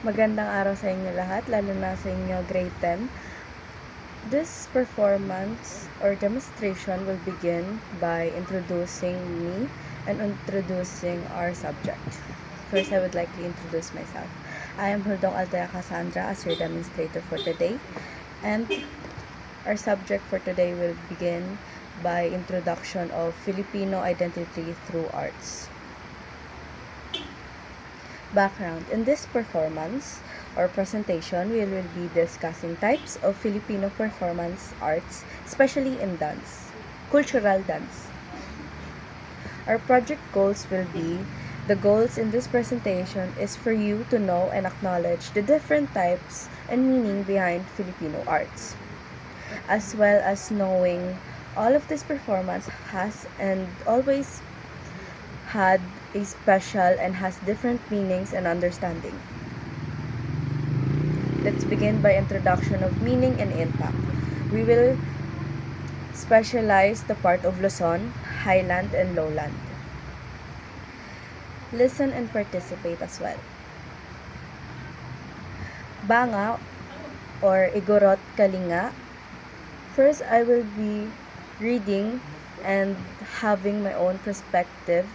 Magandang araw sa inyo lahat, lalo na sa inyo grade 10. This performance or demonstration will begin by introducing me and introducing our subject. First, I would like to introduce myself. I am Huldong Altea Cassandra as your demonstrator for today, and our subject for today will begin by introduction of Filipino identity through arts. Background. In this performance or presentation, we will be discussing types of Filipino performance arts, especially in dance, cultural dance. Our project goals will be, the goals in this presentation is for you to know and acknowledge the different types and meaning behind Filipino arts, as well as knowing all of this performance has and always had a special and has different meanings and understanding. Let's begin by introduction of meaning and impact. We will specialize the part of Luzon, Highland, and Lowland. Listen and participate as well. Banga or Igorot Kalinga. First, I will be reading and having my own perspective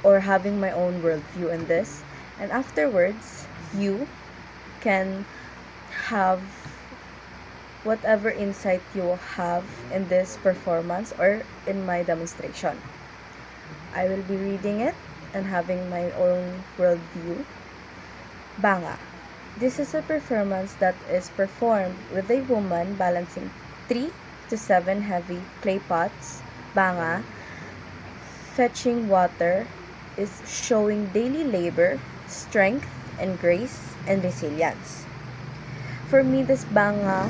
or having my own worldview in this. And afterwards, you can have whatever insight you have in this performance or in my demonstration. I will be reading it and having my own worldview. Banga. This is a performance that is performed with a woman balancing 3 to 7 heavy clay pots. Banga. Fetching water is showing daily labor, strength, and grace, and resilience. For me, this banga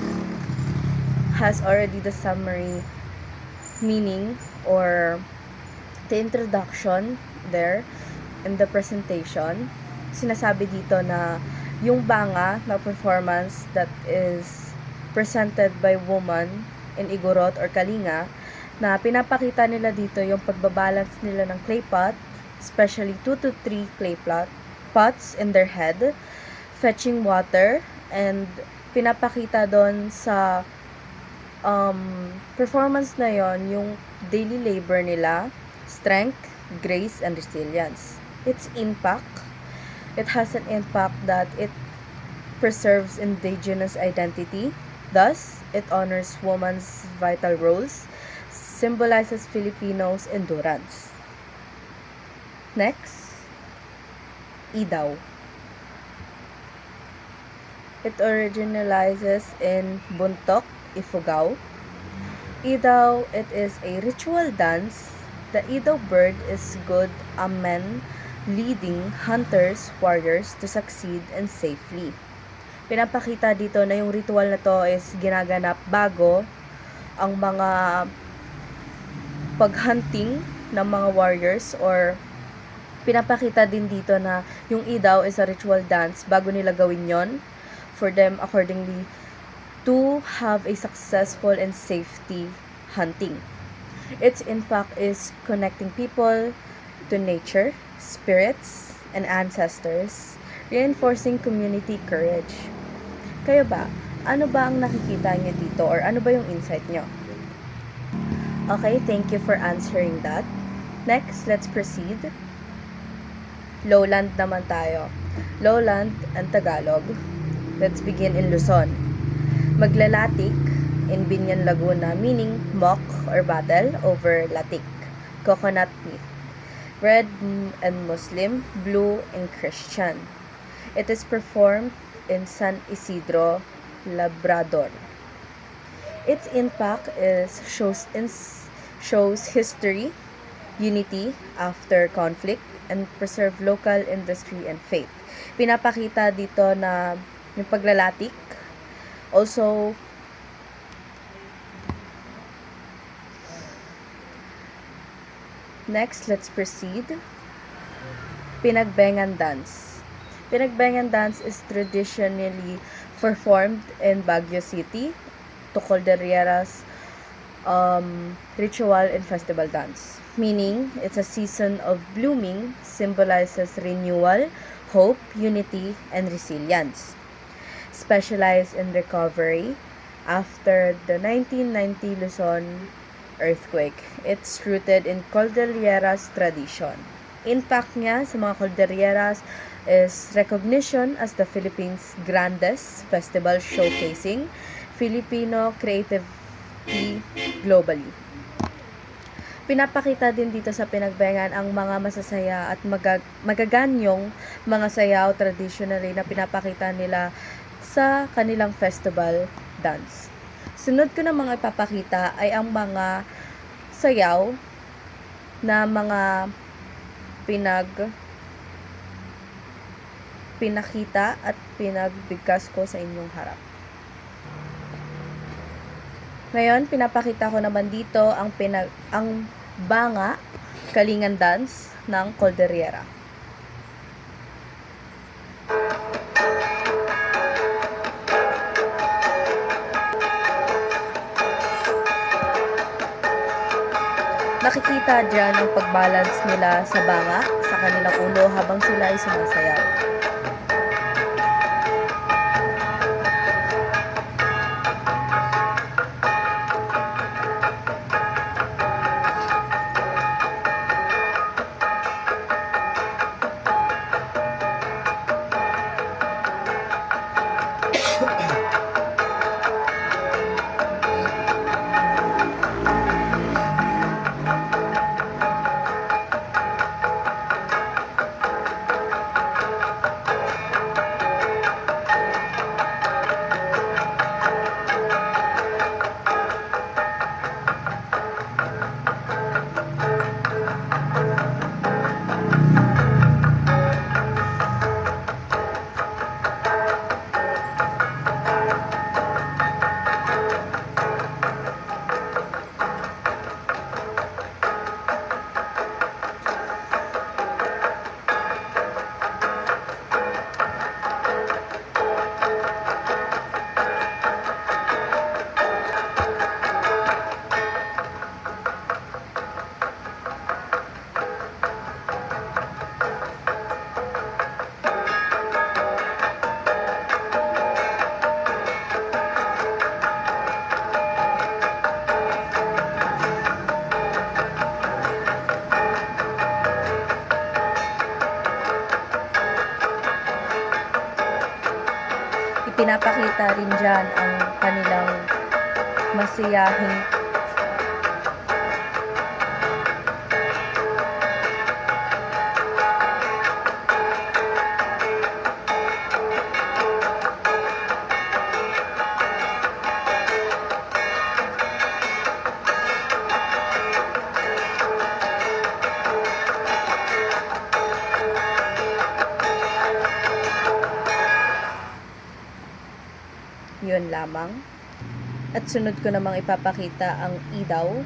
has already the summary meaning or the introduction there in the presentation. Sinasabi dito na yung banga na performance that is presented by woman in Igorot or Kalinga, na pinapakita nila dito yung pagbabalance nila ng clay pot, especially 2 to 3 clay pots in their head, fetching water, and pinapakita doon sa performance na yon yung daily labor nila, strength, grace, and resilience. Its impact, it has an impact that it preserves indigenous identity, thus it honors women's vital roles, symbolizes Filipinos' endurance. Next, Idaw. It originalizes in Buntok, Ifugao. Idaw, it is a ritual dance. The Idaw bird is good a men leading hunters, warriors to succeed and safely. Pinapakita dito na yung ritual na to is ginaganap bago ang mga paghunting ng mga warriors, or pinapakita din dito na yung Idaw is a ritual dance bago nila gawin yon for them accordingly to have a successful and safety hunting. Its impact is connecting people to nature, spirits, and ancestors, reinforcing community courage. Kayo ba? Ano ba ang nakikita niyo dito or ano ba yung insight niyo? Okay, thank you for answering that. Next, let's proceed. Lowland naman tayo. Lowland and Tagalog. Let's begin in Luzon. Maglalatik in Binyan, Laguna, meaning mock or battle over latik. Coconut meat. Red and Muslim, blue and Christian. It is performed in San Isidro, Labrador. Its impact is shows history, unity after conflict, and preserve local industry and faith. Pinapakita dito na yung paglalatik. Also, next, let's proceed. Pinagbengan dance. Pinagbengan dance is traditionally performed in Baguio City to Caldereras ritual and festival dance. Meaning, it's a season of blooming, symbolizes renewal, hope, unity, and resilience. Specialized in recovery after the 1990 Luzon earthquake. It's rooted in Cordilleras tradition. Impact niya sa mga Cordilleras is recognition as the Philippines' grandest festival showcasing Filipino creativity globally. Pinapakita din dito sa pinagbayangan ang mga masasaya at magaganyong mga sayaw traditionally na pinapakita nila sa kanilang festival dance. Sunod ko na mga ipapakita ay ang mga sayaw na mga pinakita at pinagbigkas ko sa inyong harap. Ngayon, pinapakita ko naman dito ang banga kalingan dance ng Cordillera. Nakikita dyan ang pagbalance nila sa banga sa kanilang ulo habang sila ay sumasayaw. Pinapakita rin dyan ang kanilang masiyahing yun lamang. At sunod ko namang ipapakita ang idaw.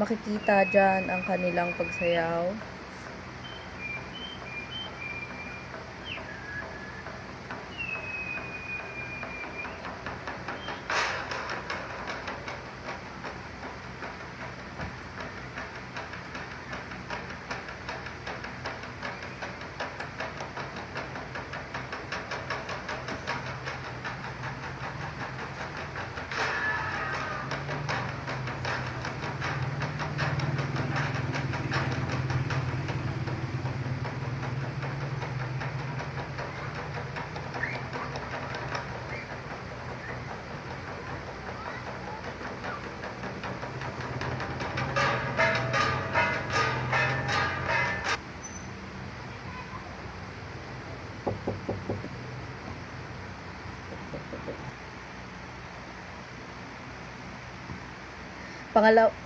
Makikita dyan ang kanilang pagsayaw.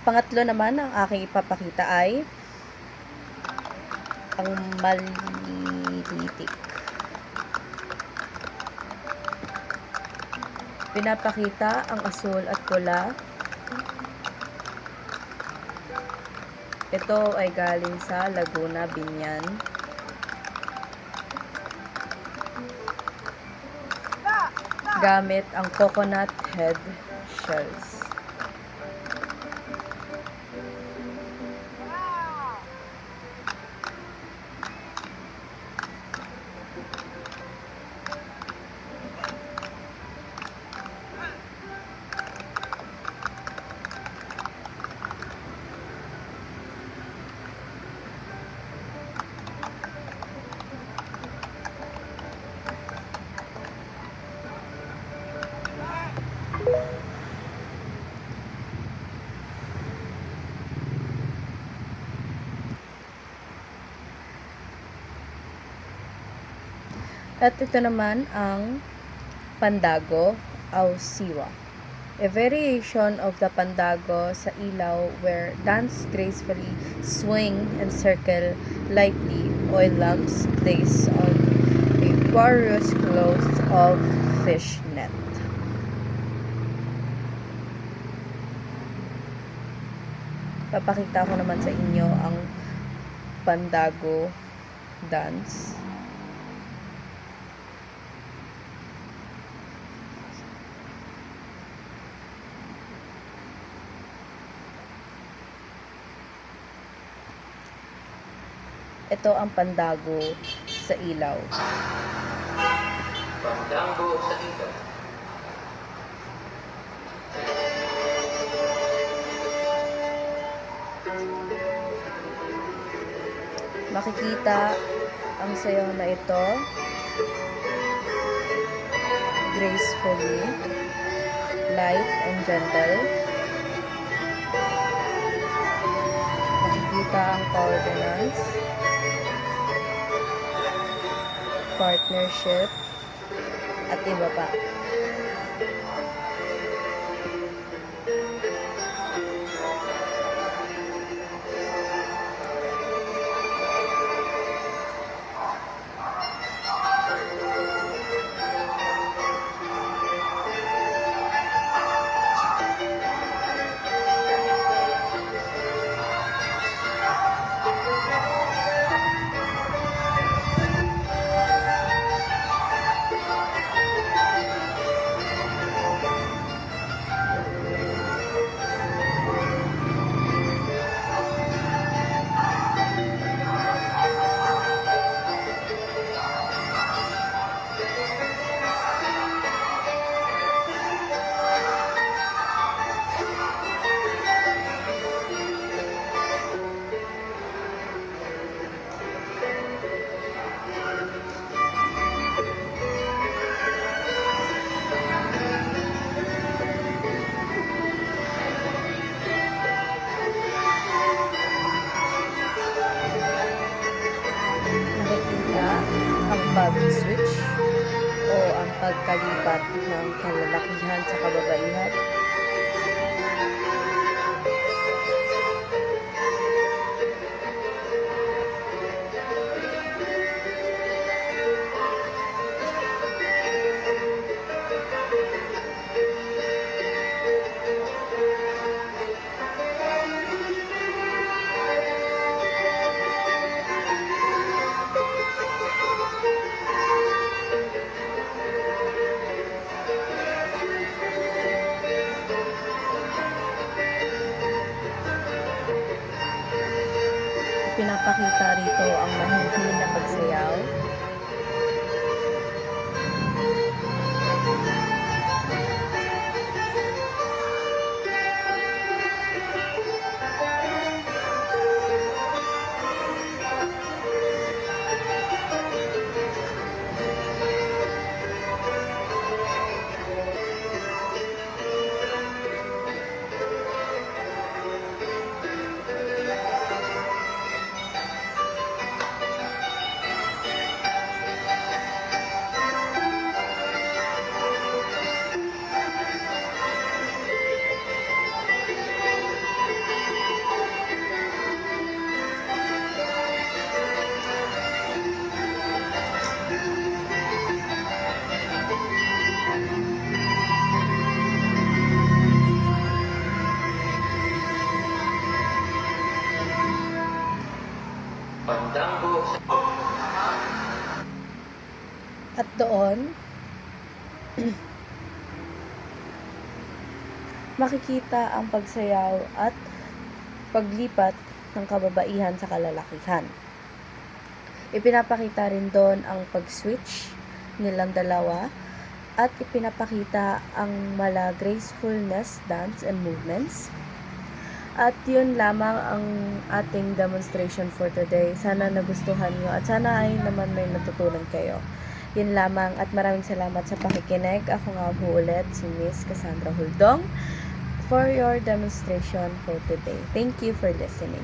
Pangatlo naman ang aking ipapakita ay ang malilitik. Pinapakita ang asul at pula. Ito ay galing sa Laguna, Binyan. gamit ang coconut head shells. At ito naman ang pandago o siwa. A variation of the pandago sa ilaw where dance gracefully, swing and circle lightly, oil lamps placed on a porous cloth of fish net. Papakita ko naman sa inyo ang pandago dance. Ito ang pandago sa ilaw. Pandago sa ilaw. Makikita ang sayaw na ito gracefully, light and gentle. Makikita ang coordinates, partnership, at iba pa. Pag-switch o ang pagkalipat ng kalalakihan sa kababaihan. Pinapakita rito ang mahinhin na pagsayaw. Pandago sa At doon, makikita ang pagsayaw at paglipat ng kababaihan sa kalalakihan. Ipinapakita rin doon ang pag-switch nilang dalawa at ipinapakita ang mala gracefulness, dance, and movements. At yun lamang ang ating demonstration for today. Sana nagustuhan nyo at sana ay naman may natutunan kayo. Yun lamang at maraming salamat sa pakikinig. Ako nga po ulit si Miss Cassandra Huldong for your demonstration for today. Thank you for listening.